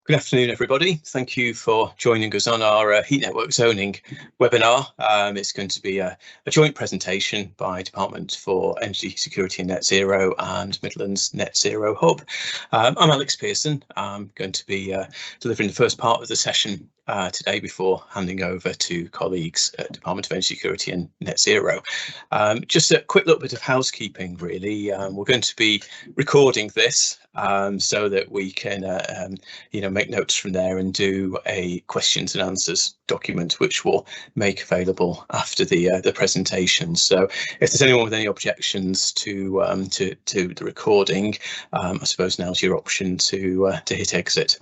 Good afternoon, everybody. Thank you for joining us on our heat network zoning webinar. It's going to be a joint presentation by Department for Energy Security and Net Zero and Midlands Net Zero Hub. I'm Alex Pearson. I'm going to be delivering the first part of the session today before handing over to colleagues at Department of Energy Security and Net Zero. Just a quick little bit of housekeeping, really. We're going to be recording this so that we can make notes from there and do a questions and answers document, which we'll make available after the presentation. So if there's anyone with any objections to the recording, I suppose now's your option to hit exit.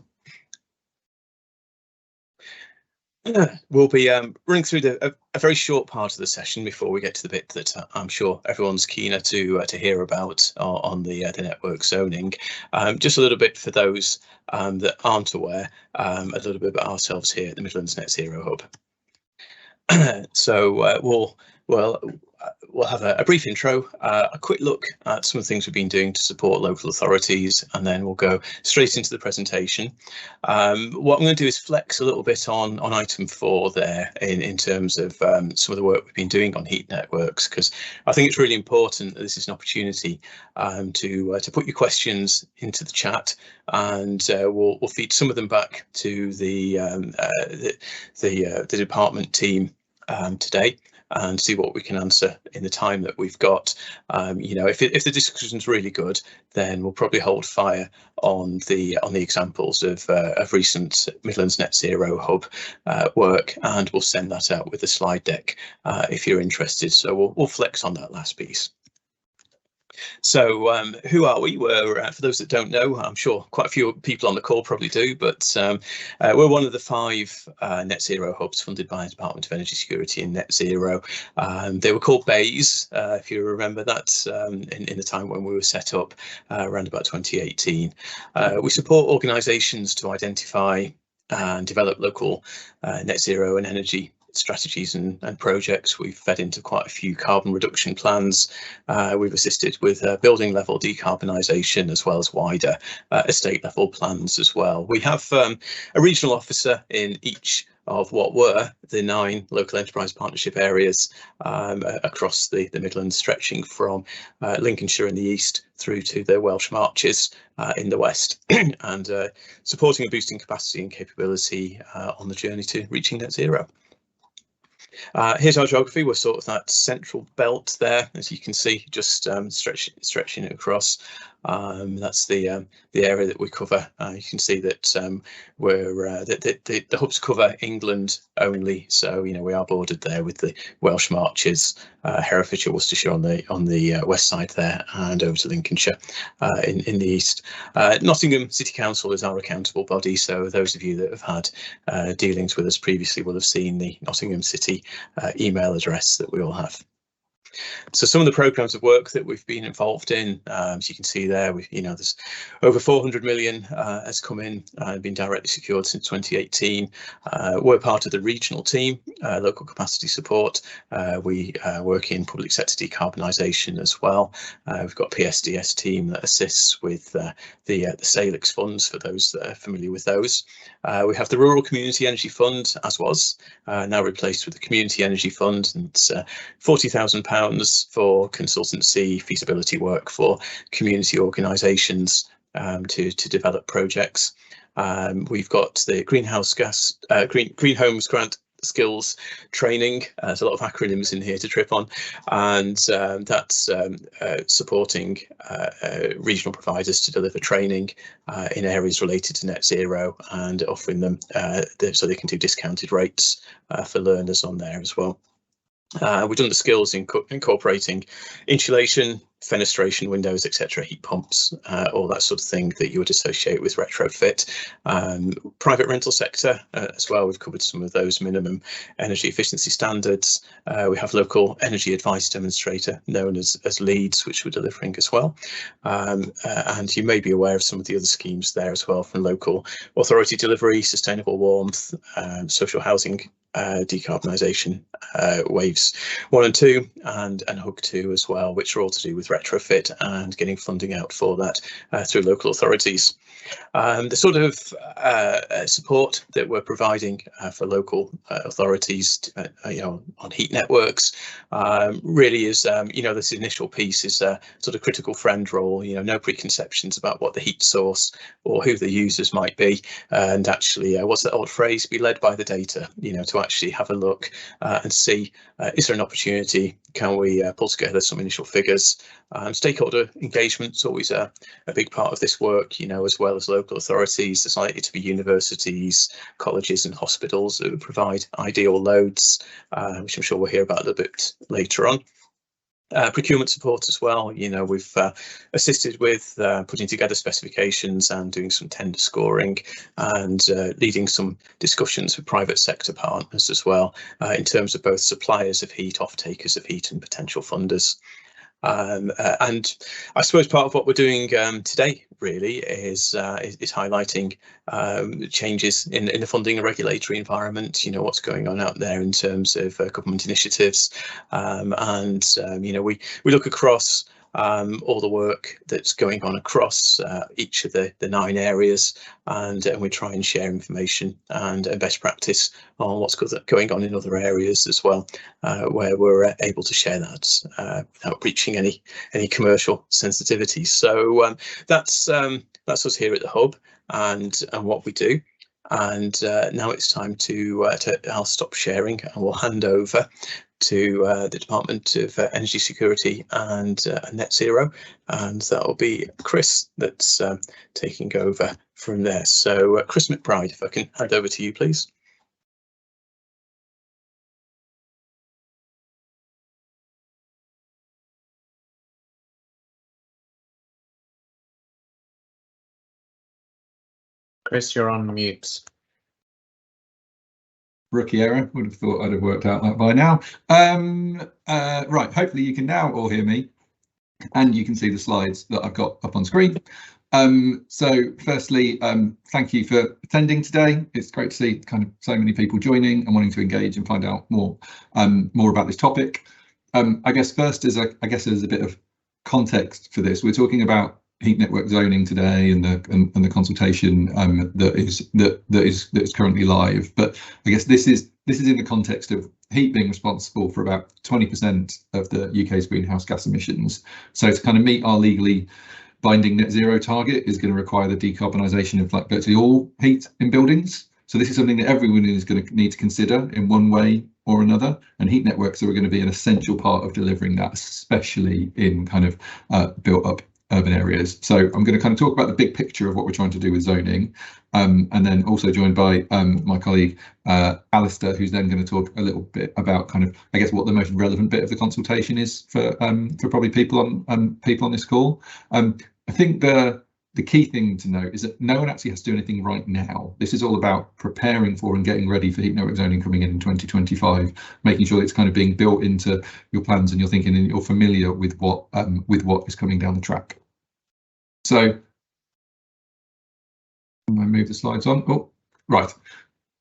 We'll be running through a very short part of the session before we get to the bit that I'm sure everyone's keener to hear about on the network zoning. Just a little bit for those that aren't aware, a little bit about ourselves here at the Midlands Net Zero Hub. So we'll have a brief intro, a quick look at some of the things we've been doing to support local authorities, and then we'll go straight into the presentation. What I'm going to do is flex a little bit on item 4 there in terms of some of the work we've been doing on heat networks, because I think it's really important that this is an opportunity to put your questions into the chat, and we'll feed some of them back to the department team today, and see what we can answer in the time that we've got. If the discussion's really good, then we'll probably hold fire on the examples of recent Midlands Net Zero Hub work, and we'll send that out with the slide deck if you're interested. So we'll flex on that last piece. So who are we? We're, for those that don't know, I'm sure quite a few people on the call probably do, but we're one of the 5 net zero hubs funded by the Department of Energy Security and Net Zero. They were called BAYS, if you remember that, in the time when we were set up around about 2018. We support organisations to identify and develop local net zero and energy strategies and projects. We've fed into quite a few carbon reduction plans. We've assisted with building level decarbonisation, as well as wider estate level plans as well. We have a regional officer in each of what were the 9 local enterprise partnership areas across the Midlands, stretching from Lincolnshire in the east through to the Welsh Marches in the west, and supporting and boosting capacity and capability on the journey to reaching net zero. Here's our geography. We're sort of that central belt there, as you can see, just stretching it across. That's the area that we cover. You can see that we're the hubs cover England only, so we are bordered there with the Welsh Marches, Herefordshire, Worcestershire on the west side there, and over to Lincolnshire in the east. Nottingham City Council is our accountable body, so those of you that have had dealings with us previously will have seen the Nottingham City email address that we all have. So some of the programmes of work that we've been involved in, as you can see there, there's over 400 million has come in and been directly secured since 2018. We're part of the regional team, local capacity support. We work in public sector decarbonisation as well. We've got a PSDS team that assists with the SALEX funds, for those that are familiar with those. We have the Rural Community Energy Fund, as was, now replaced with the Community Energy Fund, and it's £40,000 for consultancy feasibility work for community organisations to develop projects. We've got the Green Homes Grant Skills Training. There's a lot of acronyms in here to trip on, and that's supporting regional providers to deliver training in areas related to net zero, and offering them so they can do discounted rates for learners on there as well. We've done the skills incorporating insulation, fenestration, windows, etc., heat pumps, all that sort of thing that you would associate with retrofit. Private rental sector as well, we've covered some of those minimum energy efficiency standards. We have local energy advice demonstrator known as Leeds, which we're delivering as well. And you may be aware of some of the other schemes there as well, from local authority delivery, sustainable warmth, social housing decarbonisation waves 1 and 2 and hug 2 as well, which are all to do with retrofit and getting funding out for that through local authorities. The sort of support that we're providing for local authorities, on heat networks, really is, this initial piece is a sort of critical friend role. No preconceptions about what the heat source or who the users might be, and actually, what's that old phrase? Be led by the data. To actually have a look and see, is there an opportunity? Can we pull together some initial figures? Stakeholder engagement is always a big part of this work, as well as local authorities. There's likely to be universities, colleges and hospitals that would provide ideal loads, which I'm sure we'll hear about a little bit later on. Procurement support as well. We've assisted with putting together specifications and doing some tender scoring, and leading some discussions with private sector partners as well, in terms of both suppliers of heat, off-takers of heat and potential funders. And I suppose part of what we're doing today really is highlighting changes in the funding and regulatory environment. What's going on out there in terms of government initiatives, and we look across all the work that's going on across each of the 9 areas, and we try and share information and best practice on what's going on in other areas as well, where we're able to share that without breaching any commercial sensitivities. So that's us here at the Hub and what we do. And now it's time I'll stop sharing and we'll hand over to the Department of Energy Security and Net Zero, and that will be Chris that's taking over from there. So Chris McBride, if I can hand over to you, please. Chris, you're on mute. Rookie error, would have thought I'd have worked out that by now. Right, hopefully you can now all hear me and you can see the slides that I've got up on screen. So firstly, thank you for attending today. It's great to see kind of so many people joining and wanting to engage and find out more about this topic. I guess first, as a bit of context for this, we're talking about heat network zoning today and the consultation that is currently live. But I guess this is in the context of heat being responsible for about 20% of the UK's greenhouse gas emissions. So to kind of meet our legally binding net zero target is going to require the decarbonisation of like virtually all heat in buildings. So this is something that everyone is going to need to consider in one way or another, and heat networks are going to be an essential part of delivering that, especially in kind of built up urban areas. So I'm going to kind of talk about the big picture of what we're trying to do with zoning, and then also joined by my colleague Alistair, who's then going to talk a little bit about kind of, I guess, what the most relevant bit of the consultation is for probably people on this call. I think the key thing to note is that no one actually has to do anything right now. This is all about preparing for and getting ready for heat network zoning coming in 2025, making sure it's kind of being built into your plans and your thinking, and you're familiar with what is coming down the track. So I move the slides on. Oh, right.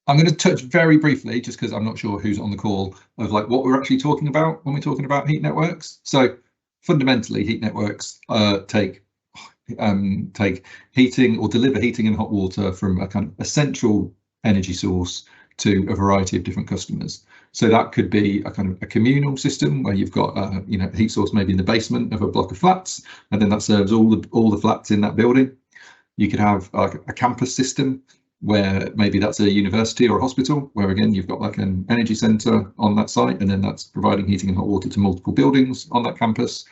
I'm going to touch very briefly, just because I'm not sure who's on the call, of like what we're actually talking about when we're talking about heat networks. So fundamentally, heat networks take heating or deliver heating and hot water from a kind of a central energy source to a variety of different customers. So that could be a kind of a communal system where you've got a heat source maybe in the basement of a block of flats, and then that serves all the flats in that building. You could have a campus system where maybe that's a university or a hospital, where again you've got like an energy centre on that site, and then that's providing heating and hot water to multiple buildings on that campus.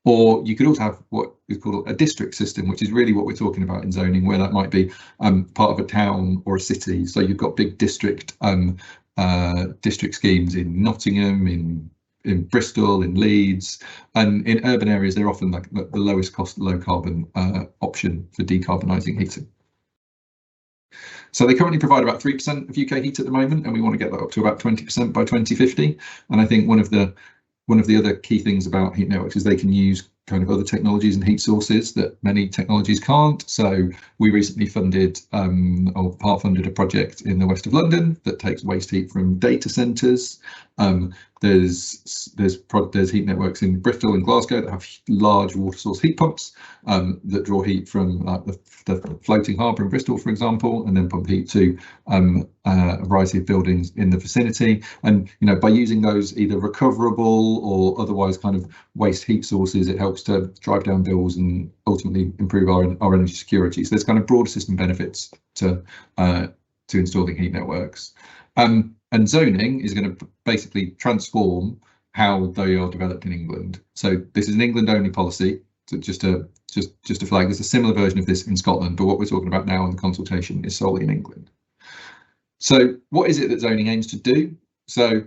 Or you could also have what is called a district system, which is really what we're talking about in zoning, where that might be part of a town or a city. So you've got big district schemes in Nottingham, in Bristol, in Leeds, and in urban areas they're often like the lowest cost, low carbon option for decarbonising heating. So they currently provide about 3% of UK heat at the moment, and we want to get that up to about 20% by 2050. And I think one of the other key things about heat networks is they can use kind of other technologies and heat sources that many technologies can't. So we recently funded or part-funded a project in the west of London that takes waste heat from data centres. There's heat networks in Bristol and Glasgow that have large water source heat pumps that draw heat from the floating harbour in Bristol, for example, and then pump heat to a variety of buildings in the vicinity. And by using those either recoverable or otherwise kind of waste heat sources, it helps to drive down bills and ultimately improve our energy security. So there's kind of broader system benefits to installing heat networks. And zoning is going to basically transform how they are developed in England. So this is an England only policy. So just to flag, there's a similar version of this in Scotland, but what we're talking about now in the consultation is solely in England. So what is it that zoning aims to do? So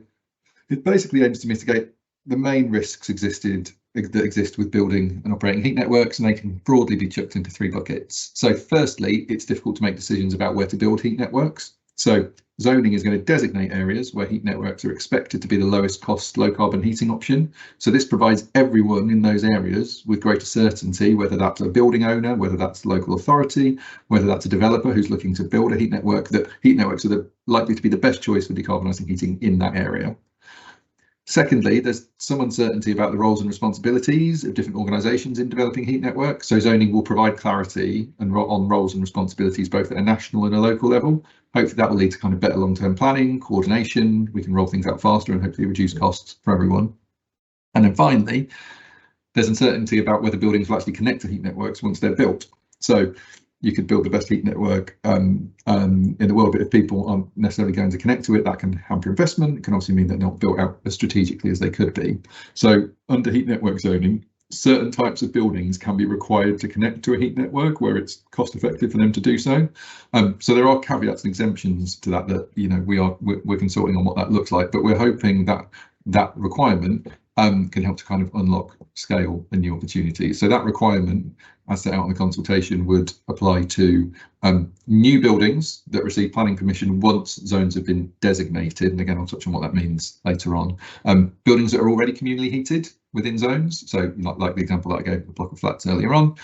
it basically aims to mitigate the main risks that exist with building and operating heat networks, and they can broadly be chucked into 3 buckets. So firstly, it's difficult to make decisions about where to build heat networks. So zoning is going to designate areas where heat networks are expected to be the lowest cost, low carbon heating option. So this provides everyone in those areas with greater certainty, whether that's a building owner, whether that's the local authority, whether that's a developer who's looking to build a heat network, that heat networks are likely to be the best choice for decarbonising heating in that area. Secondly, there's some uncertainty about the roles and responsibilities of different organisations in developing heat networks. So zoning will provide clarity on roles and responsibilities both at a national and a local level. Hopefully that will lead to kind of better long-term planning, coordination. We can roll things out faster and hopefully reduce costs for everyone. And then finally, there's uncertainty about whether buildings will actually connect to heat networks once they're built. So you could build the best heat network in the world, but if people aren't necessarily going to connect to it, that can hamper investment. It can also mean that they're not built out as strategically as they could be. So under heat network zoning, certain types of buildings can be required to connect to a heat network where it's cost effective for them to do so. So there are caveats and exemptions to that we're consulting on what that looks like, but we're hoping that that requirement can help to kind of unlock scale and new opportunities. So that requirement, as set out in the consultation, would apply to new buildings that receive planning permission once zones have been designated. And again, I'll touch on what that means later on. Buildings that are already communally heated within zones, so like the example that I gave, the block of flats earlier on,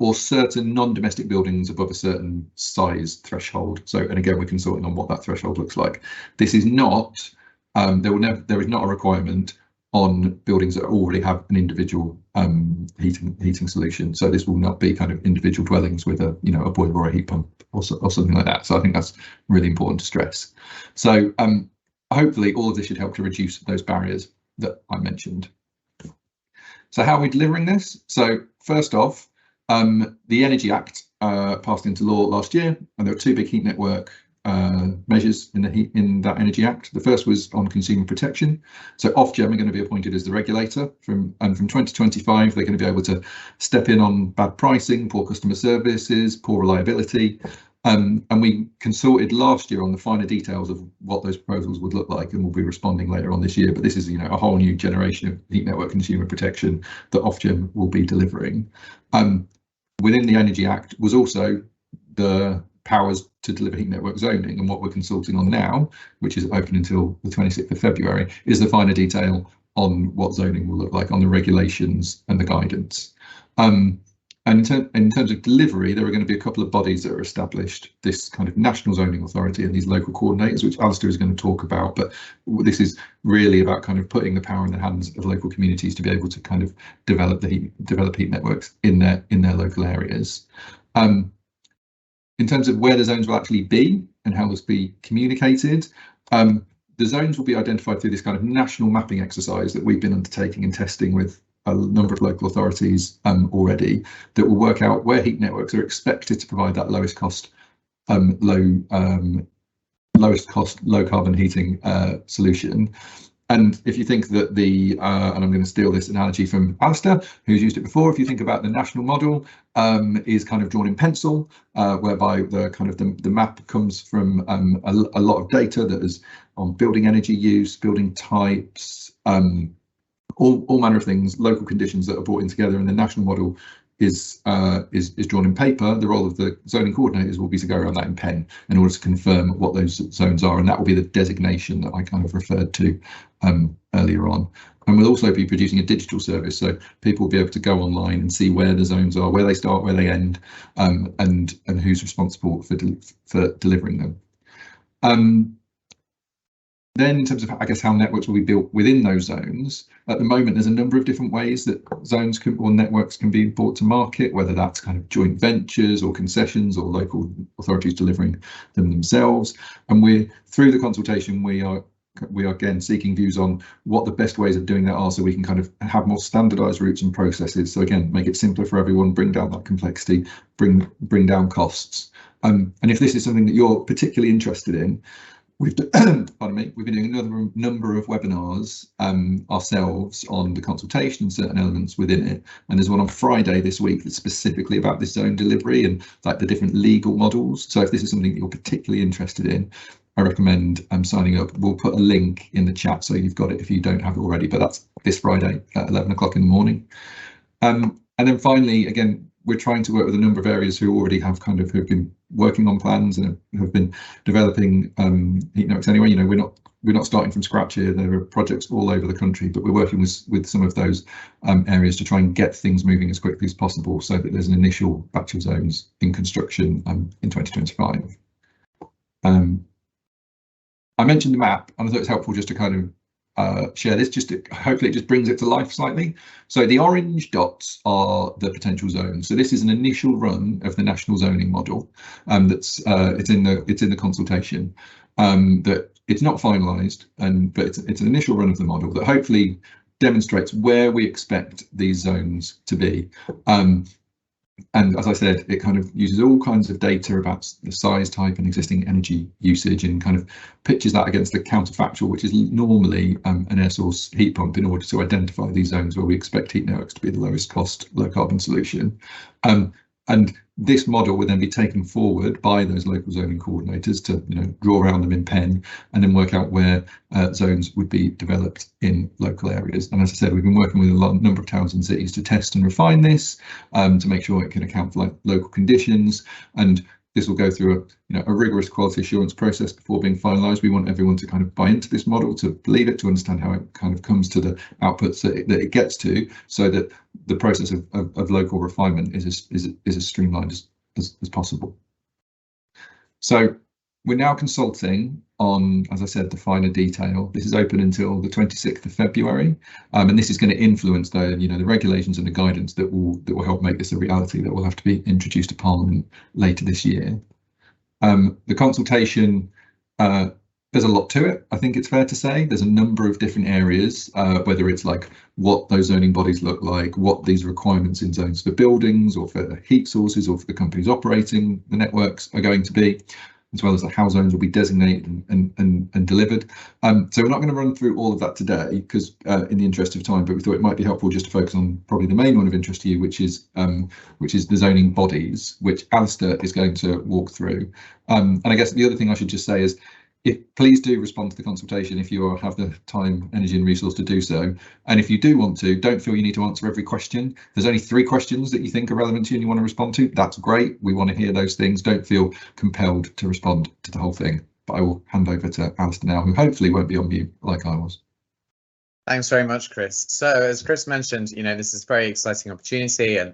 or certain non-domestic buildings above a certain size threshold. So, and again, we're consulting on what that threshold looks like. This is not, there is not a requirement on buildings that already have an individual heating solution. So this will not be kind of individual dwellings with a a boiler or a heat pump or something like that. So I think that's really important to stress. So hopefully all of this should help to reduce those barriers that I mentioned. So how are we delivering this? So first off, the Energy Act passed into law last year, and there are 2 big heat network measures in that Energy Act. The first was on consumer protection. So Ofgem are going to be appointed as the regulator from 2025. They're going to be able to step in on bad pricing, poor customer services, poor reliability. And we consulted last year on the finer details of what those proposals would look like, and we'll be responding later on this year. But this is a whole new generation of heat network consumer protection that Ofgem will be delivering. Within the Energy Act was also the powers to deliver heat network zoning, and what we're consulting on now, which is open until the 26th of February, is the finer detail on what zoning will look like, on the regulations and the guidance. And in terms of delivery, there are going to be a couple of bodies that are established, this kind of national zoning authority and these local coordinators, which Alistair is going to talk about. But this is really about kind of putting the power in the hands of local communities to be able to kind of develop heat networks in their local areas. In terms of where the zones will actually be and how this be communicated, the zones will be identified through this kind of national mapping exercise that we've been undertaking and testing with a number of local authorities already, that will work out where heat networks are expected to provide that lowest cost, low carbon heating solution. And if you think that and I'm going to steal this analogy from Alistair, who's used it before, if you think about the national model is kind of drawn in pencil, whereby the map comes from a lot of data that is on building energy use, building types, all manner of things, local conditions that are brought in together, and the national model is drawn in paper, the role of the zoning coordinators will be to go around that in pen in order to confirm what those zones are, and that will be the designation that I kind of referred to earlier on. And we'll also be producing a digital service, so people will be able to go online and see where the zones are, where they start, where they end, and who's responsible for delivering them. Then in terms of, I guess, how networks will be built within those zones, at the moment there's a number of different ways that zones or networks can be brought to market, whether that's kind of joint ventures or concessions or local authorities delivering them themselves. And we're, through the consultation, we are again seeking views on what the best ways of doing that are, so we can kind of have more standardized routes and processes. So again, make it simpler for everyone, bring down that complexity, bring down costs. And if this is something that you're particularly interested in, we've been doing another number of webinars ourselves on the consultation and certain elements within it, and there's one on Friday this week that's specifically about this zone delivery and like the different legal models. So if this is something that you're particularly interested in, I recommend signing up. We'll put a link in the chat so you've got it if you don't have it already, but that's this Friday at 11 o'clock in the morning. And then finally, again, we're trying to work with a number of areas who already have who've been working on plans and have been developing heat networks anyway. You know, we're not starting from scratch here. There are projects all over the country, but we're working with some of those areas to try and get things moving as quickly as possible, so that there's an initial batch of zones in construction in 2025. I mentioned the map, and I thought it's helpful just to kind of share this, hopefully it just brings it to life slightly. So the orange dots are the potential zones. So this is an initial run of the national zoning model. It's in the consultation. That it's not finalised, but it's an initial run of the model that hopefully demonstrates where we expect these zones to be. And as I said, it kind of uses all kinds of data about the size, type and existing energy usage, and kind of pitches that against the counterfactual, which is normally an air source heat pump, in order to identify these zones where we expect heat networks to be the lowest cost, low carbon solution. And this model would then be taken forward by those local zoning coordinators to, draw around them in pen and then work out where zones would be developed in local areas. And as I said, we've been working with a number of towns and cities to test and refine this to make sure it can account for local conditions. And this will go through a rigorous quality assurance process before being finalised. We want everyone to kind of buy into this model, to believe it, to understand how it kind of comes to the outputs that it gets to, so that the process of local refinement is as streamlined as possible. So we're now consulting on, as I said, the finer detail. This is open until the 26th of February, and this is going to influence the regulations and the guidance that will help make this a reality that will have to be introduced to Parliament later this year. The consultation, there's a lot to it. I think it's fair to say there's a number of different areas, whether it's like what those zoning bodies look like, what these requirements in zones for buildings or for heat sources or for the companies operating the networks are going to be, as well as how zones will be designated and delivered. So we're not going to run through all of that today, because in the interest of time, but we thought it might be helpful just to focus on probably the main one of interest to you, which is the zoning bodies, which Alistair is going to walk through. And I guess the other thing I should just say is, please do respond to the consultation if you have the time, energy and resource to do so. And if you do want to, don't feel you need to answer every question. If there's only 3 questions that you think are relevant to you and you want to respond to, that's great. We want to hear those things. Don't feel compelled to respond to the whole thing. But I will hand over to Alistair now, who hopefully won't be on mute like I was. Thanks very much, Chris. So as Chris mentioned, this is a very exciting opportunity, and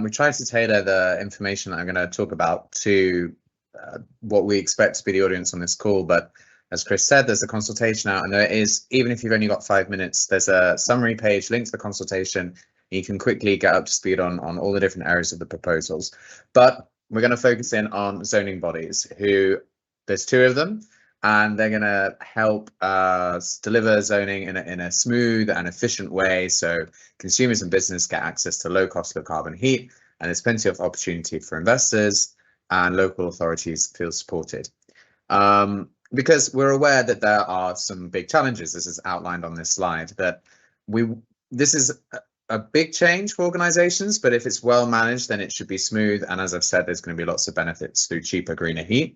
we tried to tailor the information that I'm going to talk about to what we expect to be the audience on this call. But as Chris said, there's a consultation out, and there is, even if you've only got 5 minutes, there's a summary page linked to the consultation. You can quickly get up to speed on all the different areas of the proposals. But we're going to focus in on zoning bodies, who there's 2 of them, and they're going to help us deliver zoning in a smooth and efficient way, so consumers and business get access to low cost, low carbon heat, and there's plenty of opportunity for investors, and local authorities feel supported. Because we're aware that there are some big challenges, as is outlined on this slide, that this is a big change for organizations, but if it's well managed, then it should be smooth. And as I've said, there's going to be lots of benefits through cheaper, greener heat.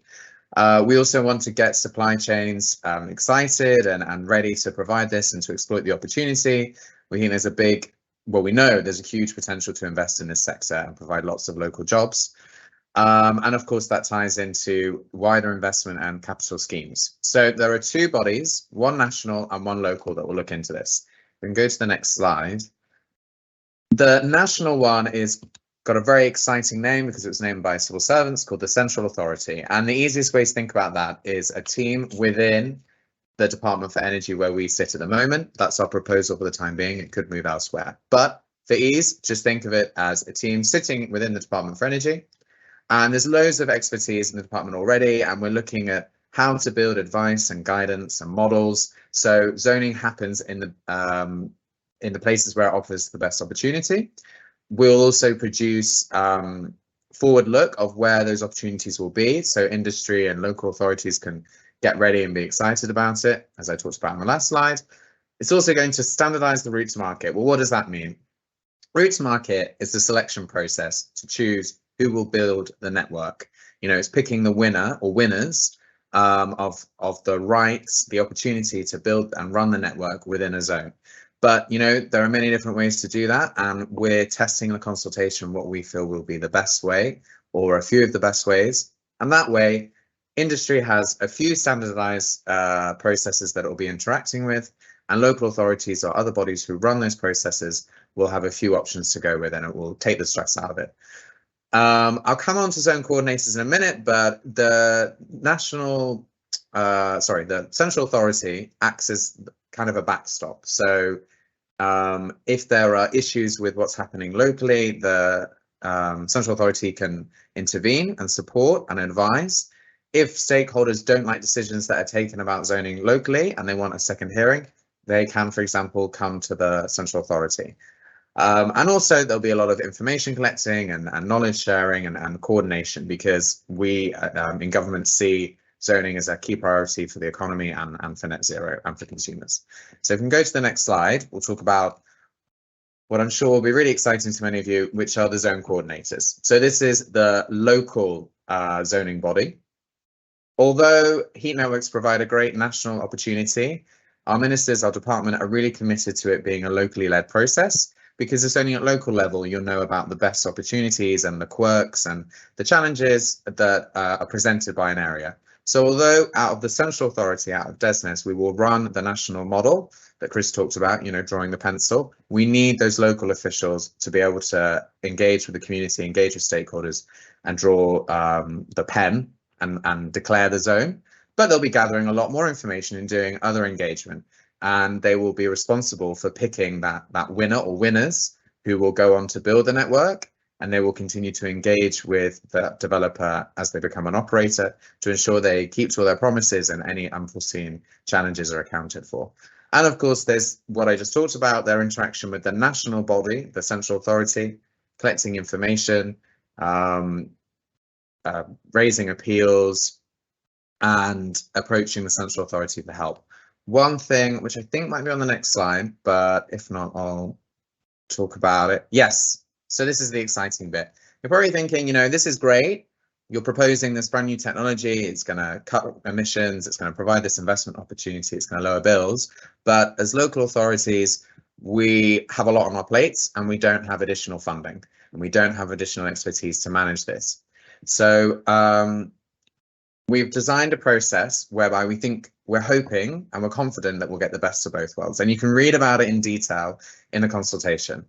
We also want to get supply chains excited and ready to provide this and to exploit the opportunity. We think there's a big well, we know there's a huge potential to invest in this sector and provide lots of local jobs. And of course, that ties into wider investment and capital schemes. So there are two bodies, one national and one local, that will look into this. We can go to the next slide. The national one is got a very exciting name because it was named by civil servants, called the Central Authority. And the easiest way to think about that is a team within the Department for Energy where we sit at the moment. That's our proposal for the time being. It could move elsewhere. But for ease, just think of it as a team sitting within the Department for Energy. And there's loads of expertise in the department already, and we're looking at how to build advice and guidance and models. So zoning happens in the places where it offers the best opportunity. We'll also produce forward look of where those opportunities will be, so industry and local authorities can get ready and be excited about it, as I talked about in the last slide. It's also going to standardize the route to market. Well, what does that mean? Route to market is the selection process to choose who will build the network. You know, it's picking the winner or winners of the rights, the opportunity to build and run the network within a zone. But, you know, there are many different ways to do that, and we're testing the consultation what we feel will be the best way, or a few of the best ways. And that way, industry has a few standardized processes that it will be interacting with, and local authorities or other bodies who run those processes will have a few options to go with, and it will take the stress out of it. I'll come on to zone coordinators in a minute, but the the Central Authority acts as kind of a backstop. So if there are issues with what's happening locally, the Central Authority can intervene and support and advise. If stakeholders don't like decisions that are taken about zoning locally and they want a second hearing, they can, for example, come to the Central Authority. And also there'll be a lot of information collecting and knowledge sharing and coordination, because we in government see zoning as a key priority for the economy and for net zero and for consumers. So if we can go to the next slide, we'll talk about what I'm sure will be really exciting to many of you, which are the zone coordinators. So this is the local zoning body. Although heat networks provide a great national opportunity, our ministers, our department are really committed to it being a locally led process, because it's only at local level you'll know about the best opportunities and the quirks and the challenges that are presented by an area. So although out of the Central Authority, out of DESNES, we will run the national model that Chris talked about, you know, drawing the pencil, we need those local officials to be able to engage with the community, engage with stakeholders, and draw the pen and declare the zone. But they'll be gathering a lot more information and doing other engagement. And they will be responsible for picking that winner or winners who will go on to build the network, and they will continue to engage with the developer as they become an operator to ensure they keep to all their promises and any unforeseen challenges are accounted for. And of course, there's what I just talked about, their interaction with the national body, the Central Authority, collecting information, raising appeals, and approaching the Central Authority for help. One thing, which I think might be on the next slide, but if not, I'll talk about it. Yes, so this is the exciting bit. You're probably thinking, you know, this is great. You're proposing this brand new technology. It's going to cut emissions. It's going to provide this investment opportunity. It's going to lower bills. But as local authorities, we have a lot on our plates, and we don't have additional funding, and we don't have additional expertise to manage this. So we've designed a process whereby we're hoping and we're confident that we'll get the best of both worlds. And you can read about it in detail in the consultation,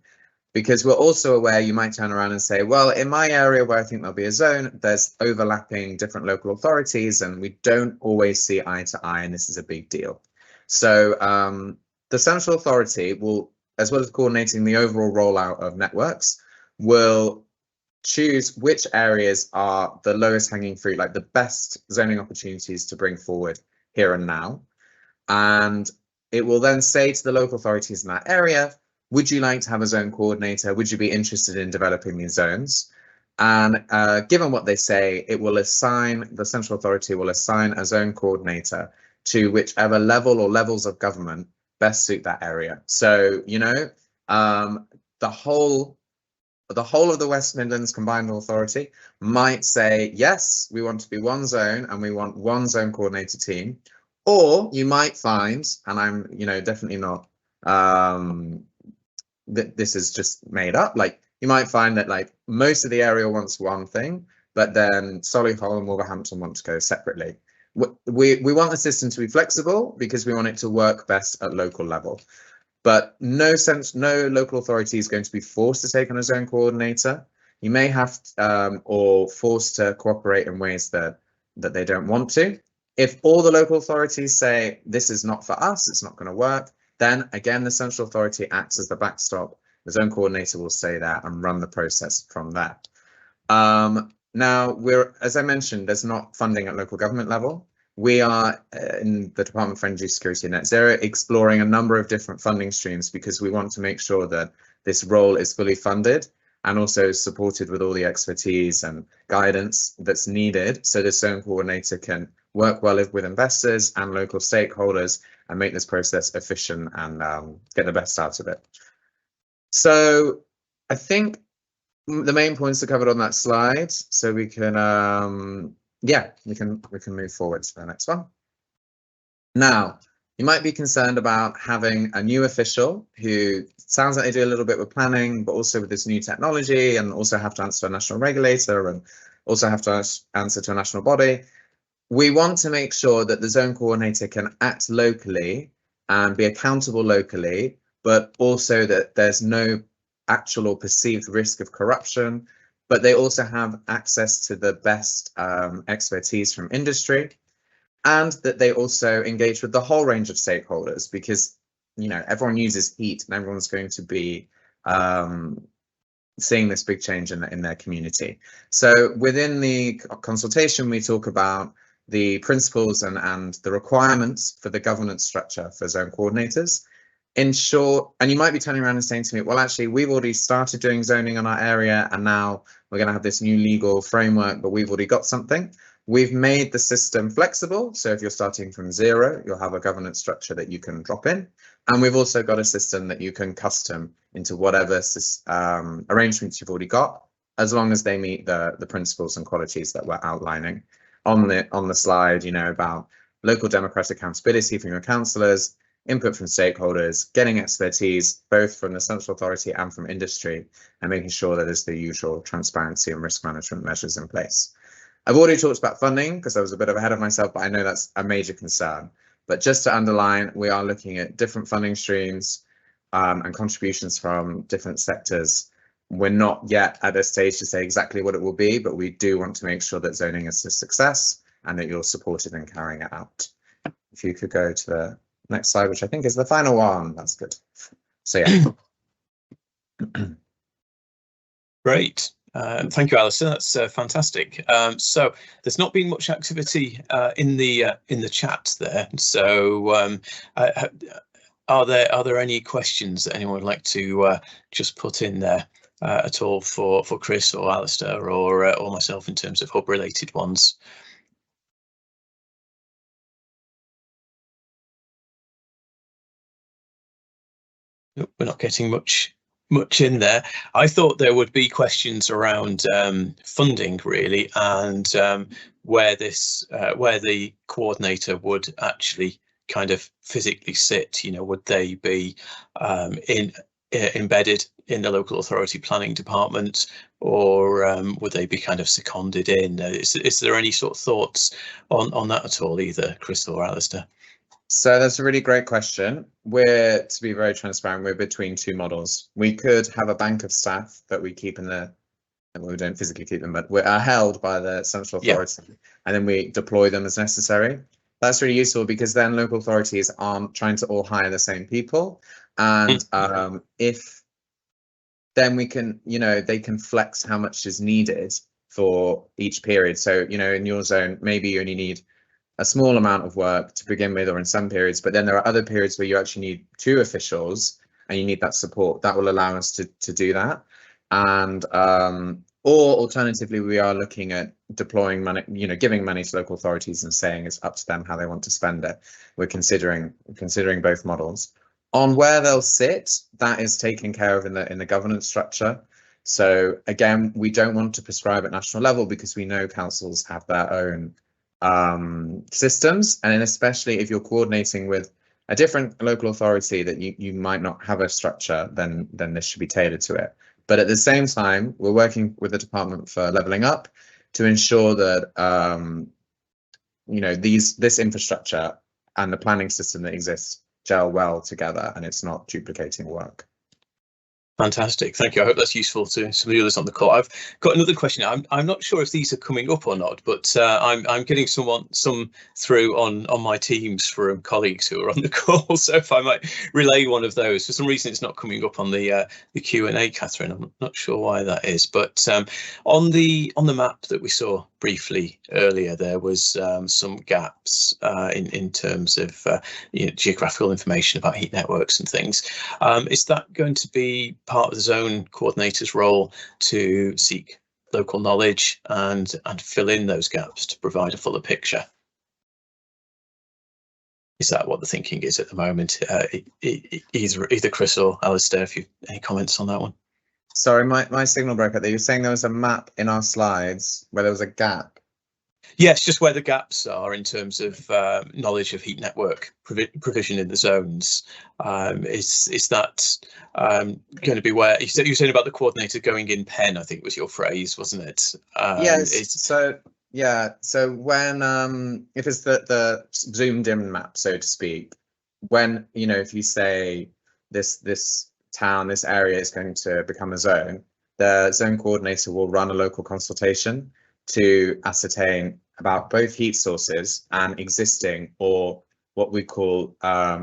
because we're also aware you might turn around and say, well, in my area where I think there'll be a zone, there's overlapping different local authorities and we don't always see eye to eye, and this is a big deal. So the Central Authority will, as well as coordinating the overall rollout of networks, will choose which areas are the lowest hanging fruit, like the best zoning opportunities to bring forward here and now. And it will then say to the local authorities in that area, would you like to have a zone coordinator? Would you be interested in developing these zones? And given what they say, it will assign, the Central Authority will assign a zone coordinator to whichever level or levels of government best suit that area. So, you know, the whole of the West Midlands Combined Authority might say, yes, we want to be one zone and we want one zone coordinator team. Or you might find, and I'm, you know, definitely not that this is just made up. Like you might find that like most of the area wants one thing, but then Solihull and Wolverhampton want to go separately. We want the system to be flexible because we want it to work best at local level. But no local authority is going to be forced to take on a zone coordinator. You may have or forced to cooperate in ways that they don't want to. If all the local authorities say this is not for us, it's not going to work, then again the central authority acts as the backstop. The zone coordinator will stay there and run the process from there. Now, as I mentioned, there's not funding at local government level. We are in the Department for Energy Security and Net Zero exploring a number of different funding streams because we want to make sure that this role is fully funded and also supported with all the expertise and guidance that's needed so the zone coordinator can work well with investors and local stakeholders and make this process efficient and get the best out of it. So I think the main points are covered on that slide, so we can we can move forward to the next one. Now, you might be concerned about having a new official who sounds like they do a little bit with planning, but also with this new technology, and also have to answer to a national regulator and also have to answer to a national body. We want to make sure that the zone coordinator can act locally and be accountable locally, but also that there's no actual or perceived risk of corruption, but they also have access to the best expertise from industry, and that they also engage with the whole range of stakeholders, because everyone uses heat and everyone's going to be seeing this big change in their community. So within the consultation, we talk about the principles and the requirements for the governance structure for zone coordinators. In short, and you might be turning around and saying to me, well, actually, we've already started doing zoning on our area and now we're going to have this new legal framework, but we've already got something. We've made the system flexible. So if you're starting from zero, you'll have a governance structure that you can drop in. And we've also got a system that you can custom into whatever arrangements you've already got, as long as they meet the principles and qualities that we're outlining on the slide, about local democratic accountability from your councillors, input from stakeholders, getting expertise both from the central authority and from industry, and making sure that there's the usual transparency and risk management measures in place. I've already talked about funding because I was a bit ahead of myself, but I know that's a major concern. But just to underline, we are looking at different funding streams and contributions from different sectors. We're not yet at a stage to say exactly what it will be, but we do want to make sure that zoning is a success and that you're supported in carrying it out. If you could go to the next slide, which I think is the final one. That's good. So yeah. Great. Thank you, Alistair. That's fantastic. So there's not been much activity in the chat there. So are there any questions that anyone would like to just put in there at all for Chris or Alistair or myself in terms of hub related ones? Nope, we're not getting much in there. I thought there would be questions around funding really, and where the coordinator would actually kind of physically sit. Would they be embedded in the local authority planning department, or would they be kind of seconded in? Is there any sort of thoughts on that at all, either Chris or Alistair? So that's a really great question. To be very transparent, we're between two models. We could have a bank of staff that we keep we don't physically keep them, but we are held by the central authority, and then we deploy them as necessary. That's really useful because then local authorities aren't trying to all hire the same people. And if then we can, they can flex how much is needed for each period. So, in your zone, maybe you only need a small amount of work to begin with, or in some periods, but then there are other periods where you actually need 2 officials and you need that support. That will allow us to do that. And or alternatively, we are looking at deploying money, giving money to local authorities and saying it's up to them how they want to spend it. We're considering both models. On where they'll sit, that is taken care of in the governance structure. So again, we don't want to prescribe at national level because we know councils have their own systems, and then especially if you're coordinating with a different local authority that you might not have a structure, then this should be tailored to it. But at the same time, we're working with the Department for Levelling Up to ensure that this infrastructure and the planning system that exists gel well together, and it's not duplicating work. Fantastic, thank you. I hope that's useful to some of the others on the call. I've got another question. I'm not sure if these are coming up or not, but I'm getting some through on my Teams from colleagues who are on the call. So if I might relay one of those, for some reason it's not coming up on the Q&A, Catherine. I'm not sure why that is, but on the map that we saw briefly earlier, there was some gaps in terms of geographical information about heat networks and things. Is that going to be part of the zone coordinator's role to seek local knowledge and fill in those gaps to provide a fuller picture? Is that what the thinking is at the moment? Either Chris or Alistair, if you have any comments on that one. Sorry, my signal broke out there. You're saying there was a map in our slides where there was a gap? Yes, just where the gaps are in terms of knowledge of heat network provision in the zones. Is that going to be where you were saying about the coordinator going in pen? I think was your phrase, wasn't it? Yes. So when if it's the zoomed in map, so to speak, when if you say this town, this area is going to become a zone, the zone coordinator will run a local consultation to ascertain about both heat sources and existing, or what we call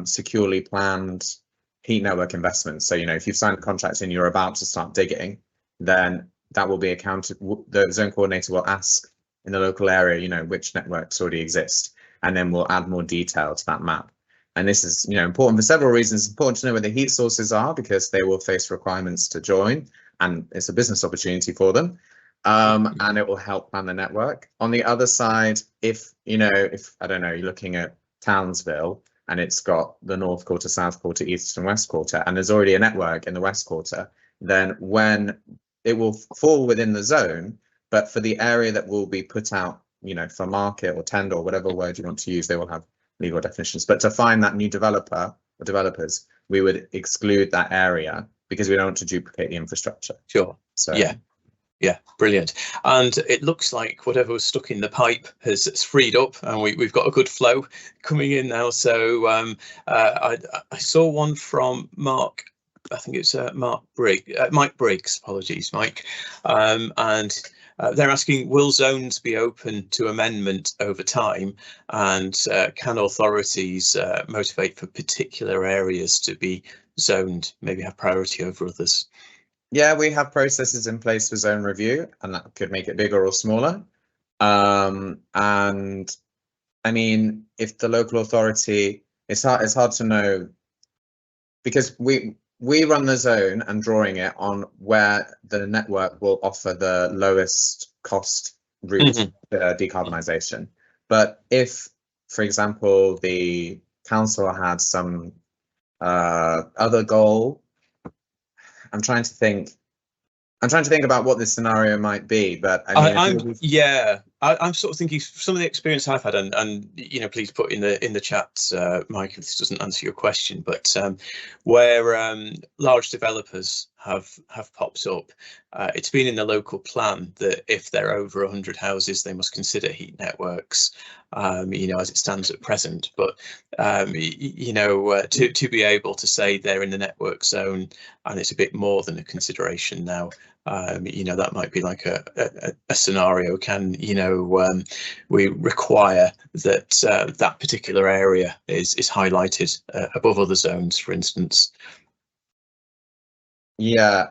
securely planned heat network investments. So if you've signed a contract and you're about to start digging, then that will be accounted. The zone coordinator will ask in the local area which networks already exist, and then we'll add more detail to that map. And this is important for several reasons. It's important to know where the heat sources are, because they will face requirements to join, and it's a business opportunity for them. And it will help plan the network. On the other side, if I don't know, you're looking at Townsville and it's got the North Quarter, South Quarter, East and West Quarter, and there's already a network in the West Quarter, then when it will fall within the zone, but for the area that will be put out, for market or tender or whatever word you want to use, they will have legal definitions. But to find that new developer or developers, we would exclude that area because we don't want to duplicate the infrastructure. Sure. So yeah, brilliant. And it looks like whatever was stuck in the pipe has freed up, and we've got a good flow coming in now. So I saw one from Mark. I think it's Mike Briggs. Apologies, Mike. And they're asking, will zones be open to amendment over time, and can authorities motivate for particular areas to be zoned, maybe have priority over others? Yeah, we have processes in place for zone review, and that could make it bigger or smaller. And I mean, if the local authority, it's hard to know, because we run the zone and drawing it on where the network will offer the lowest cost route to decarbonisation. But if, for example, the council had some other goal, I'm trying to think about what this scenario might be, but I'm sort of thinking some of the experience I've had, and please put in the chat, Mike, if this doesn't answer your question, but where large developers have popped up, it's been in the local plan that if they're over 100 houses, they must consider heat networks, as it stands at present. But to be able to say they're in the network zone and it's a bit more than a consideration now, that might be like a scenario. Can we require that that particular area is highlighted above other zones, for instance? Yeah,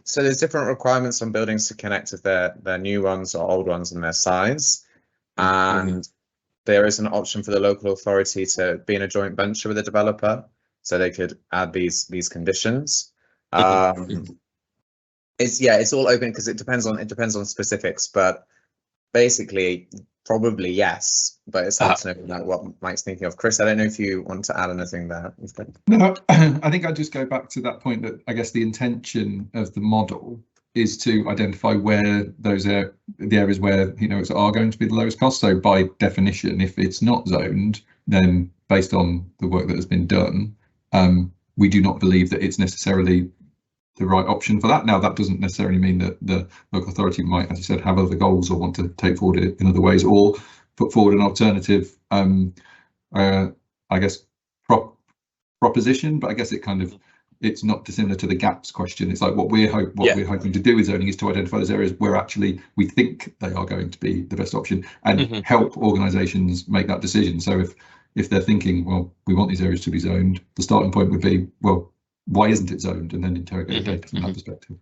so there's different requirements on buildings to connect with their new ones or old ones and their size, and there is an option for the local authority to be in a joint venture with a developer, so they could add these conditions. It's all open because it depends on specifics, but basically probably yes, but it's hard to know what Mike's thinking of. Chris, I don't know if you want to add anything there. No, I think I'd just go back to that point that I guess the intention of the model is to identify where those are the areas where are going to be the lowest cost. So by definition, if it's not zoned, then based on the work that has been done, we do not believe that it's necessarily the right option for that. Now, that doesn't necessarily mean that the local authority might, as you said, have other goals or want to take forward it in other ways, or put forward an alternative, I guess, proposition. But I guess it's not dissimilar to the gaps question. It's like what we're hoping to do with zoning is to identify those areas where actually we think they are going to be the best option, and help organisations make that decision. So if they're thinking, well, we want these areas to be zoned, the starting point would be, well, why isn't it zoned? And then interrogate data from that perspective.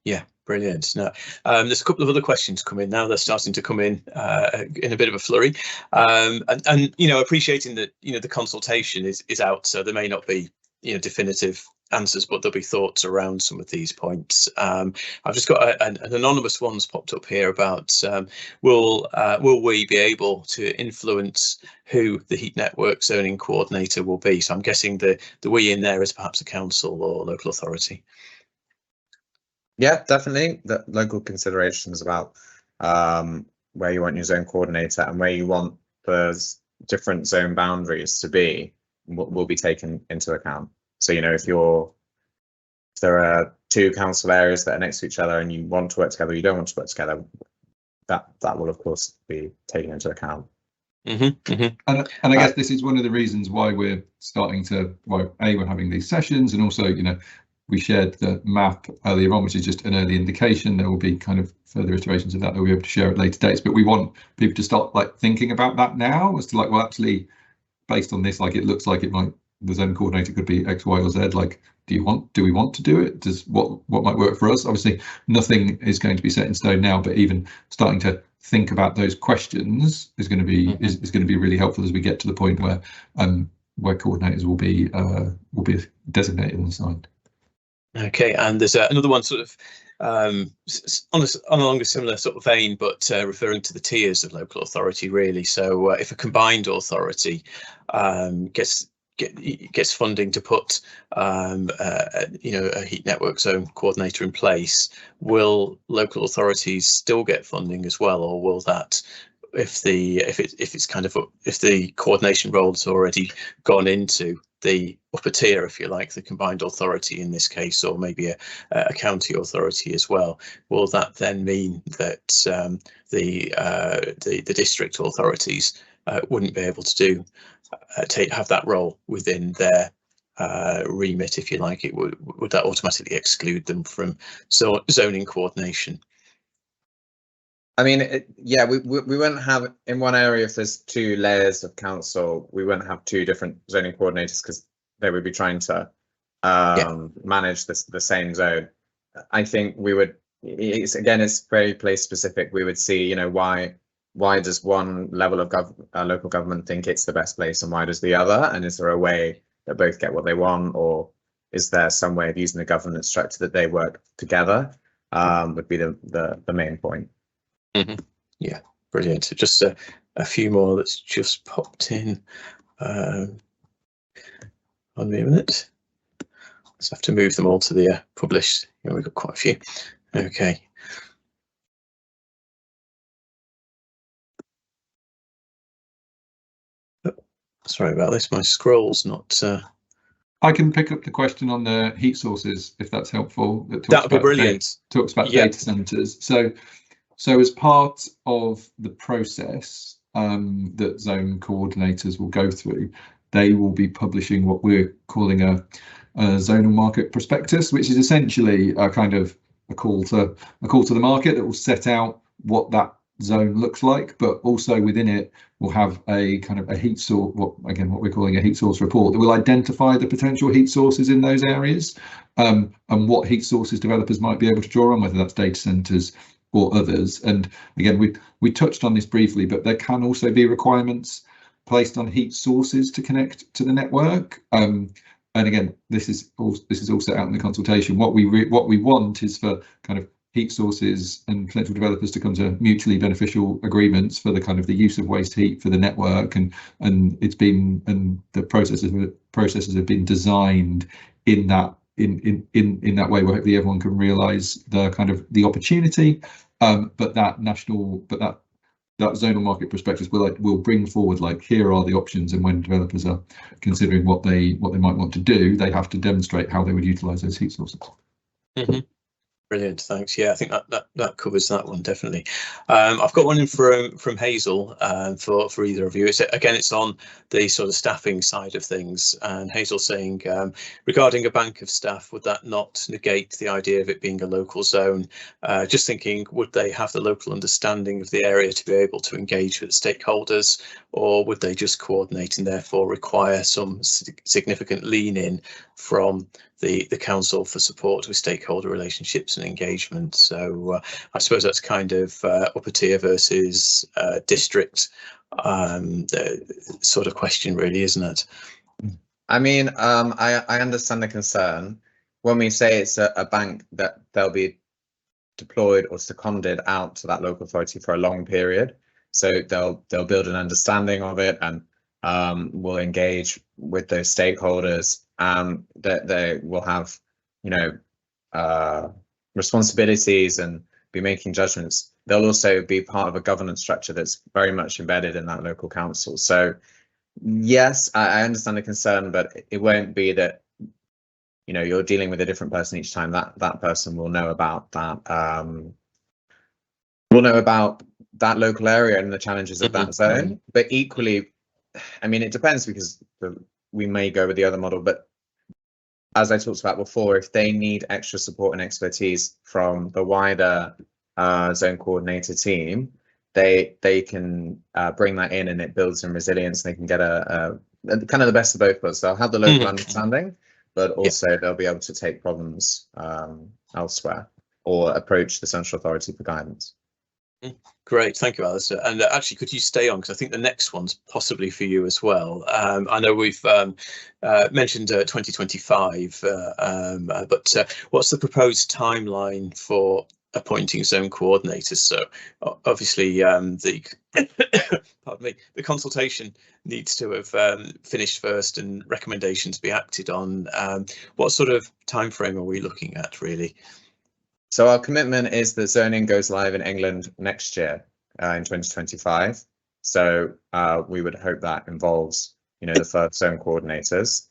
Yeah, brilliant. No, there's a couple of other questions come in now. They're starting to come in a bit of a flurry, and you know, appreciating that, you know, the consultation is out, so there may not be, you know, definitive answers, but there'll be thoughts around some of these points. I've just got an anonymous one's popped up here about will we be able to influence who the heat network zoning coordinator will be? So I'm guessing the we in there is perhaps a council or local authority. Yeah, definitely. The local considerations about where you want your zone coordinator and where you want those different zone boundaries to be will be taken into account. So, you know, if there are two council areas that are next to each other and you want to work together, you don't want to work together, that will of course be taken into account. And I guess this is one of the reasons why we're starting to, we're having these sessions, and also, you know, we shared the map earlier on, which is just an early indication. There will be kind of further iterations of that we'll be able to share at later dates, but we want people to start like thinking about that now, as to like, well, actually, based on this, like, it looks like it might, the zone coordinator could be X, Y, or Z. Like, do we want to do it? Does what might work for us? Obviously, nothing is going to be set in stone now, but even starting to think about those questions is going to be is going to be really helpful as we get to the point where coordinators will be designated and assigned. Okay, and there's another one sort of along a similar sort of vein, but referring to the tiers of local authority, really. So if a combined authority gets funding to put you know, a heat network zone coordinator in place, will local authorities still get funding as well, or will that, if the coordination role has already gone into the upper tier, if you like, the combined authority in this case, or maybe a county authority as well, will that then mean that the district authorities wouldn't be able to have that role within their remit, if you like? It would that automatically exclude them from zoning coordination? I mean, yeah, we wouldn't have, in one area, if there's two layers of council, we wouldn't have two different zoning coordinators, because they would be trying to manage the same zone. I think we would, it's very place specific. We would see, you know, why does one level of local government think it's the best place, and why does the other? And is there a way that both get what they want, or is there some way of using the governance structure that they work together? Would be the main point. Yeah, brilliant. So just a few more that's just popped in. On me a minute. Just have to move them all to the published. Yeah, we've got quite a few. Okay. Oh, sorry about this. My scroll's not. I can pick up the question on the heat sources if that's helpful. That would be brilliant. Talks about data centres. So as part of the process that zone coordinators will go through, they will be publishing what we're calling a zonal market prospectus, which is essentially a kind of a call to the market that will set out what that zone looks like, but also within it will have a kind of a heat source, what we're calling a heat source report, that will identify the potential heat sources in those areas, and what heat sources developers might be able to draw on, whether that's data centres or others. And again, we touched on this briefly, but there can also be requirements placed on heat sources to connect to the network. And again, this is all set out in the consultation. What we want is for kind of heat sources and potential developers to come to mutually beneficial agreements for the kind of the use of waste heat for the network, and the processes have been designed in that way where hopefully everyone can realise the kind of the opportunity, but that that zonal market prospectus will bring forward, like, here are the options, and when developers are considering what they might want to do, they have to demonstrate how they would utilize those heat sources. Brilliant, thanks. Yeah, I think that covers that one definitely. I've got one in from Hazel for either of you. It's on the sort of staffing side of things, and Hazel saying, regarding a bank of staff, would that not negate the idea of it being a local zone? Just thinking, would they have the local understanding of the area to be able to engage with stakeholders, or would they just coordinate and therefore require some significant lean in from the council for support with stakeholder relationships and engagement? So I suppose that's kind of upper tier versus district sort of question, really, isn't it? I mean, I understand the concern. When we say it's a bank that they'll be deployed or seconded out to that local authority for a long period, so they'll build an understanding of it, and will engage with those stakeholders, that they will have, you know, responsibilities and be making judgments. They'll also be part of a governance structure that's very much embedded in that local council. So yes, I understand the concern, but it won't be that, you know, you're dealing with a different person each time. That person will know about that, local area and the challenges of that zone. But equally, I mean, it depends, because we may go with the other model, but as I talked about before, if they need extra support and expertise from the wider zone coordinator team, they can bring that in, and it builds some resilience. They can get a kind of the best of both worlds. They'll have the local understanding, but also they'll be able to take problems elsewhere or approach the central authority for guidance. Great, thank you, Alistair. And actually, could you stay on, because I think the next one's possibly for you as well. I know we've mentioned 2025, but what's the proposed timeline for appointing zone coordinators? So obviously pardon me, the consultation needs to have finished first and recommendations be acted on. What sort of time frame are we looking at, really? So our commitment is that zoning goes live in England next year, in 2025. So we would hope that involves, you know, the first zone coordinators.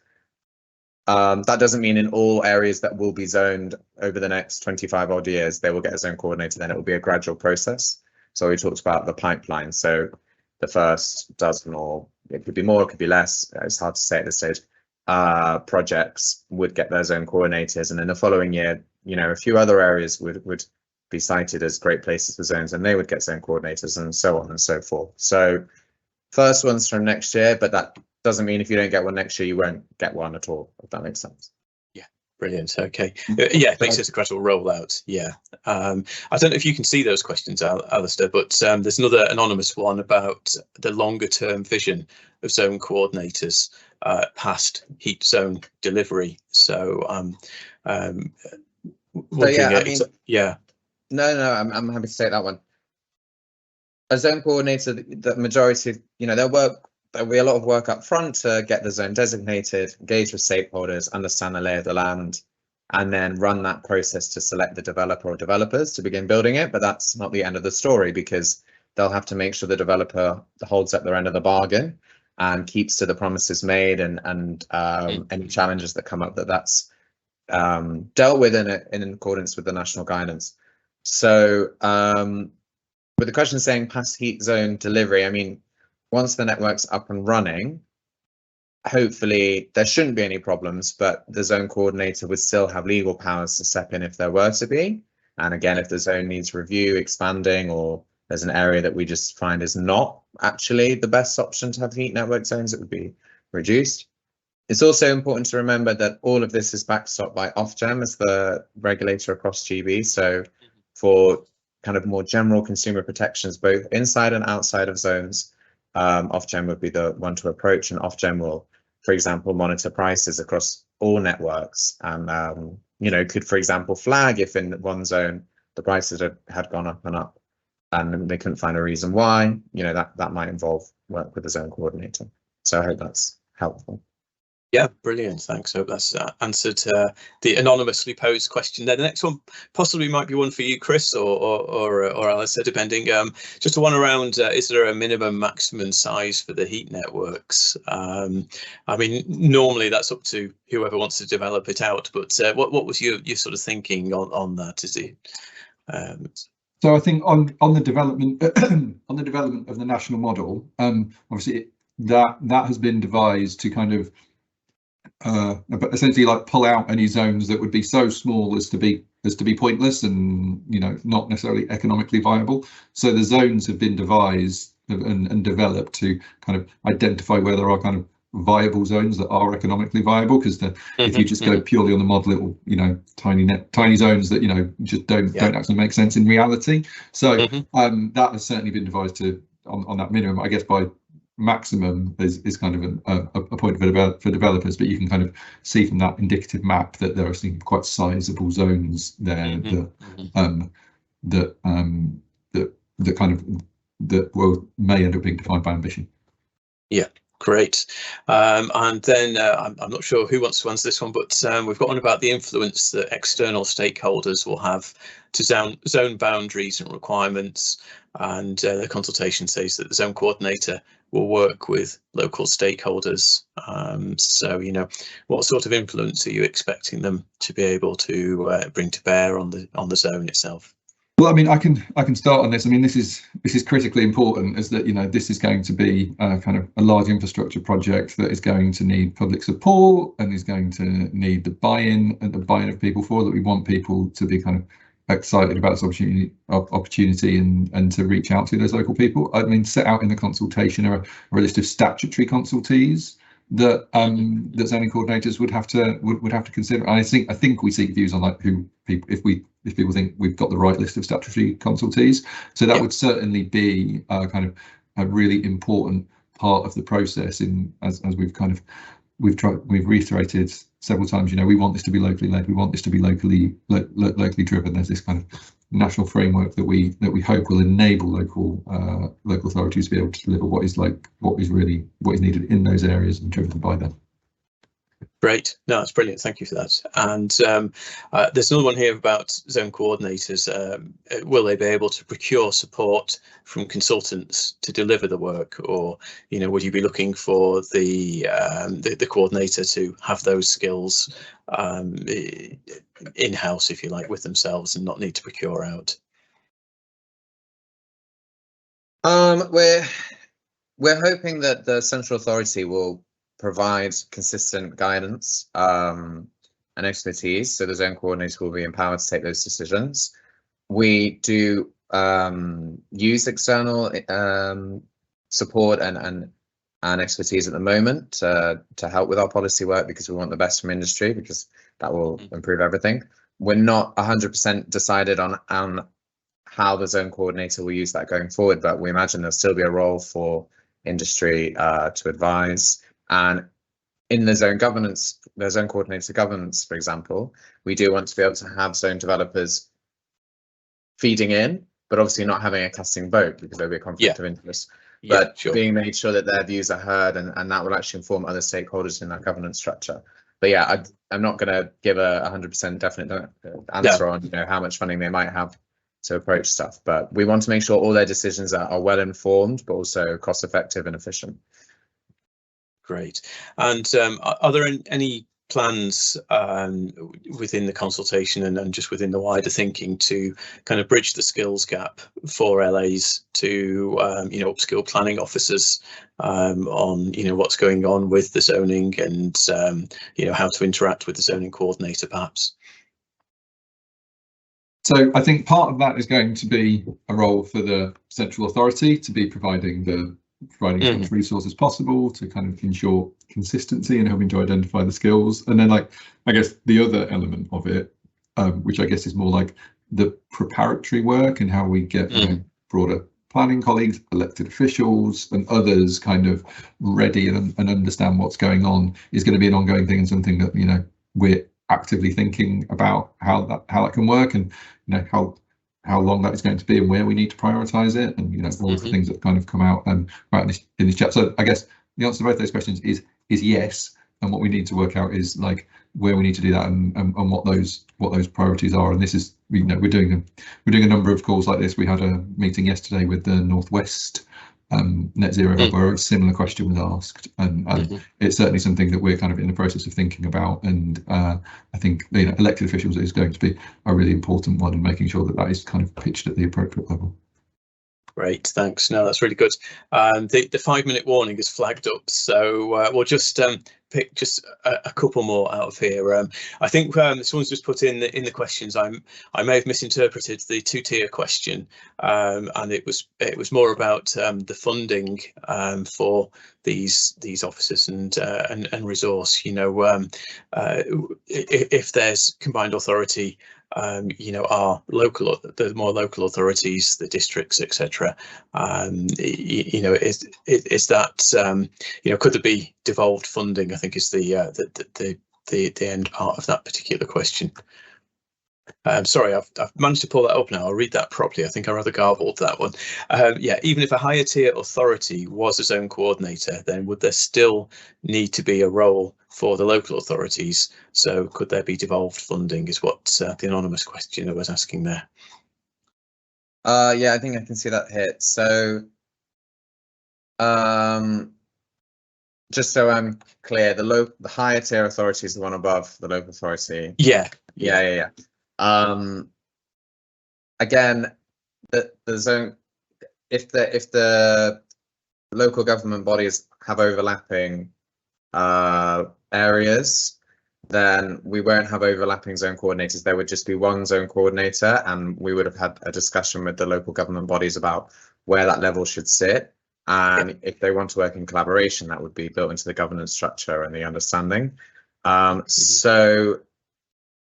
That doesn't mean in all areas that will be zoned over the next 25 odd years, they will get a zone coordinator. Then it will be a gradual process. So we talked about the pipeline. So the first dozen, or it could be more, it could be less, it's hard to say at this stage, projects would get their zone coordinators, and in the following year, you know, a few other areas would be cited as great places for zones, and they would get zone coordinators, and so on and so forth. So first one's from next year, but that doesn't mean if you don't get one next year, you won't get one at all, if that makes sense. Yeah, brilliant. Okay. Yeah, it makes it a gradual rollout. Yeah. I don't know if you can see those questions, Alistair, but there's another anonymous one about the longer term vision of zone coordinators past heat zone delivery. So yeah, I mean, yeah. No, I'm happy to take that one. A zone coordinator, the majority, you know, there'll be a lot of work up front to get the zone designated, engage with stakeholders, understand the lay of the land, and then run that process to select the developer or developers to begin building it. But that's not the end of the story, because they'll have to make sure the developer holds up their end of the bargain and keeps to the promises made, and any challenges that come up, that's dealt with in accordance with the national guidance. So with the question saying past heat zone delivery, I mean, once the network's up and running, hopefully there shouldn't be any problems, but the zone coordinator would still have legal powers to step in if there were to be. And again, if the zone needs review, expanding, or there's an area that we just find is not actually the best option to have heat network zones, it would be reduced. It's also important to remember that all of this is backstopped by Ofgem as the regulator across GB. So for kind of more general consumer protections, both inside and outside of zones, Ofgem would be the one to approach, and Ofgem will, for example, monitor prices across all networks, and you know, could, for example, flag if in one zone the prices had gone up and up, and they couldn't find a reason why. You know, that might involve work with the zone coordinator. So I hope that's helpful. Yeah, brilliant. Thanks. Hope that's answered the anonymously posed question there. The next one possibly might be one for you, Chris, or Alistair, depending. Just a one around, is there a minimum maximum size for the heat networks? I mean, normally that's up to whoever wants to develop it out, but what was your sort of thinking on that? Is it? So I think on the development on the development of the national model, obviously that has been devised to kind of essentially like pull out any zones that would be so small as to be pointless and, you know, not necessarily economically viable. So the zones have been devised and developed to kind of identify where there are kind of viable zones that are economically viable, because if you just go purely on the model, it will, you know, tiny zones that, you know, just don't actually make sense in reality. So that has certainly been devised to on that minimum. I guess by maximum is kind of a point for developers, but you can kind of see from that indicative map that there are some quite sizable zones there that may end up being defined by ambition. Yeah. Great. And then I'm not sure who wants to answer this one, but we've got one about the influence that external stakeholders will have to zone boundaries and requirements. And the consultation says that the zone coordinator will work with local stakeholders. So, you know, what sort of influence are you expecting them to be able to bring to bear on the zone itself? Well, I mean, I can start on this. I mean, this is critically important, is that, you know, this is going to be kind of a large infrastructure project that is going to need public support and is going to need the buy-in of people for that. We want people to be kind of excited about this opportunity and to reach out to those local people. I mean, set out in the consultation are a list of statutory consultees that zoning coordinators would have to consider. And I think we seek views on like if people think we've got the right list of statutory consultees. So that would certainly be kind of a really important part of the process. As we've reiterated several times, you know, we want this to be locally led. We want this to be locally driven. There's this kind of national framework that we hope will enable local authorities to be able to deliver what is needed in those areas and driven by them. Great. No, that's brilliant. Thank you for that. And there's another one here about zone coordinators. Will they be able to procure support from consultants to deliver the work, or, you know, would you be looking for the coordinator to have those skills in-house, if you like, with themselves and not need to procure out? We're hoping that the central authority will provide consistent guidance and expertise, so the zone coordinator will be empowered to take those decisions. We do use external support and expertise at the moment to help with our policy work, because we want the best from industry, because that will improve everything. We're not 100% decided on how the zone coordinator will use that going forward, but we imagine there'll still be a role for industry to advise. And in the zone governance, the zone coordinator governance, for example, we do want to be able to have zone developers feeding in, but obviously not having a casting vote, because there'll be a conflict of interest. But being made sure that their views are heard, and that will actually inform other stakeholders in that governance structure. But yeah, I'm not going to give a 100% definite answer on, you know, how much funding they might have to approach stuff. But we want to make sure all their decisions are well informed, but also cost effective and efficient. Great. And are there any plans within the consultation and just within the wider thinking to kind of bridge the skills gap for LAs to you know, upskill planning officers on, you know, what's going on with the zoning and you know, how to interact with the zoning coordinator perhaps? So I think part of that is going to be a role for the central authority to be providing as much resource as possible to kind of ensure consistency and helping to identify the skills. And then, like, I guess the other element of it, which I guess is more like the preparatory work and how we get you know, broader planning colleagues, elected officials and others kind of ready and understand what's going on, is going to be an ongoing thing, and something that, you know, we're actively thinking about how that can work, and, you know, how long that is going to be and where we need to prioritize it, and, you know, all of the things that kind of come out right in this chat. So I guess the answer to both those questions is yes, and what we need to work out is like where we need to do that and what those priorities are. And this is, you know, we're doing a number of calls like this. We had a meeting yesterday with the Northwest net zero hub where a similar question was asked, and it's certainly something that we're kind of in the process of thinking about. And I think, you know, elected officials is going to be a really important one, and making sure that that is kind of pitched at the appropriate level. Great, thanks. No, that's really good. The 5-minute warning is flagged up, so we'll just pick just a couple more out of here. I think someone's just put in the questions. I may have misinterpreted the 2-tier question, and it was more about the funding for these officers and resource. You know, if there's combined authority, you know, the more local authorities, the districts, etc. You know, is that you know, could there be devolved funding? I think is the end part of that particular question. Sorry, I've managed to pull that up now. I'll read that properly. I think I rather garbled that one. Yeah, even if a higher tier authority was a zone coordinator, then would there still need to be a role for the local authorities? So could there be devolved funding, is what the anonymous questioner was asking there. Yeah, I think I can see that hit. So just so I'm clear, the higher tier authority is the one above the local authority. Yeah. Again, the zone, if the local government bodies have overlapping areas, then we won't have overlapping zone coordinators. There would just be one zone coordinator, and we would have had a discussion with the local government bodies about where that level should sit. And if they want to work in collaboration, that would be built into the governance structure and the understanding. So,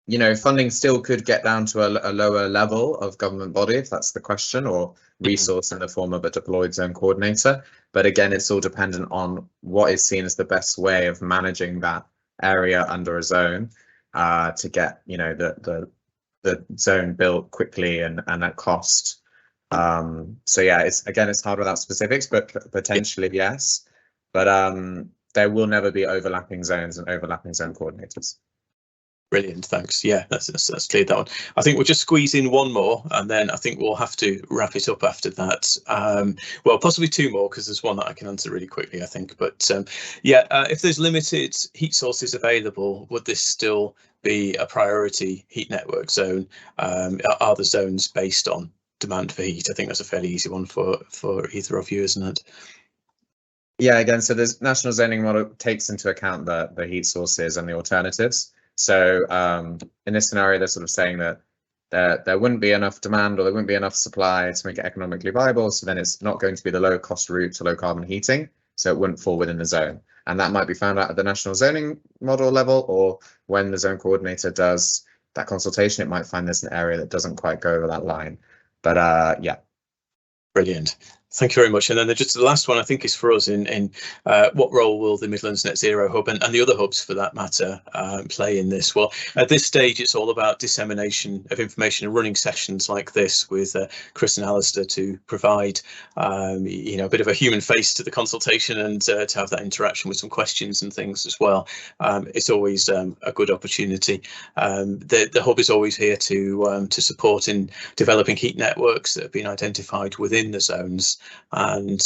you know, funding still could get down to a lower level of government body, if that's the question, or resource in the form of a deployed zone coordinator. But again, it's all dependent on what is seen as the best way of managing that area under a zone to get, you know, the zone built quickly and at cost. So yeah, it's hard without specifics, but potentially yes. But there will never be overlapping zones and overlapping zone coordinators. Brilliant, thanks. Yeah, that's cleared that one. I think we'll just squeeze in one more, and then I think we'll have to wrap it up after that. Well, possibly two more, because there's one that I can answer really quickly, I think. But yeah, if there's limited heat sources available, would this still be a priority heat network zone? Are the zones based on demand for heat? I think that's a fairly easy one for either of you, isn't it? Yeah, again, so this national zoning model takes into account the heat sources and the alternatives. So in this scenario, they're sort of saying that there wouldn't be enough demand, or there wouldn't be enough supply to make it economically viable. So then it's not going to be the low cost route to low carbon heating. So it wouldn't fall within the zone. And that might be found out at the national zoning model level, or when the zone coordinator does that consultation, it might find there's an area that doesn't quite go over that line. But yeah. Brilliant. Thank you very much. And then just the last one, I think, is for us in what role will the Midlands Net Zero Hub and the other hubs for that matter play in this? Well, at this stage, it's all about dissemination of information and running sessions like this with Chris and Alistair to provide, you know, a bit of a human face to the consultation, and to have that interaction with some questions and things as well. It's always a good opportunity. The hub is always here to support in developing heat networks that have been identified within the zones. And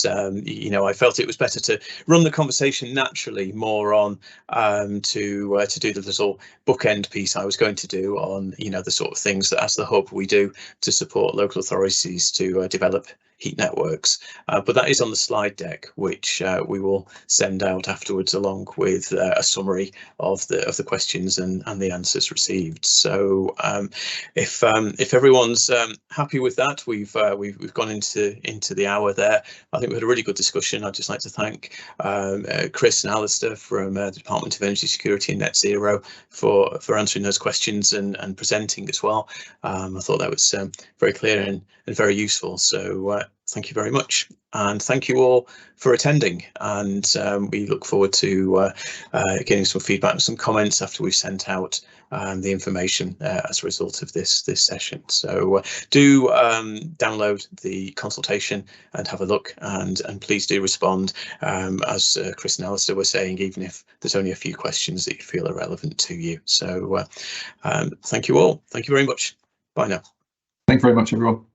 you know, I felt it was better to run the conversation naturally, more on to do the little bookend piece I was going to do on, you know, the sort of things that as the hub we do to support local authorities to develop heat networks. But that is on the slide deck, which we will send out afterwards, along with a summary of the questions and the answers received. So if everyone's happy with that, we've gone into the hour there. I think we had a really good discussion. I'd just like to thank Chris and Alistair from the Department of Energy Security and Net Zero for answering those questions and presenting as well. I thought that was very clear and very useful. So thank you very much, and thank you all for attending, and we look forward to getting some feedback and some comments after we've sent out the information as a result of this session. So do download the consultation and have a look, and please do respond, as Chris and Alistair were saying, even if there's only a few questions that you feel are relevant to you. So thank you all. Thank you very much. Bye now. Thank you very much, everyone.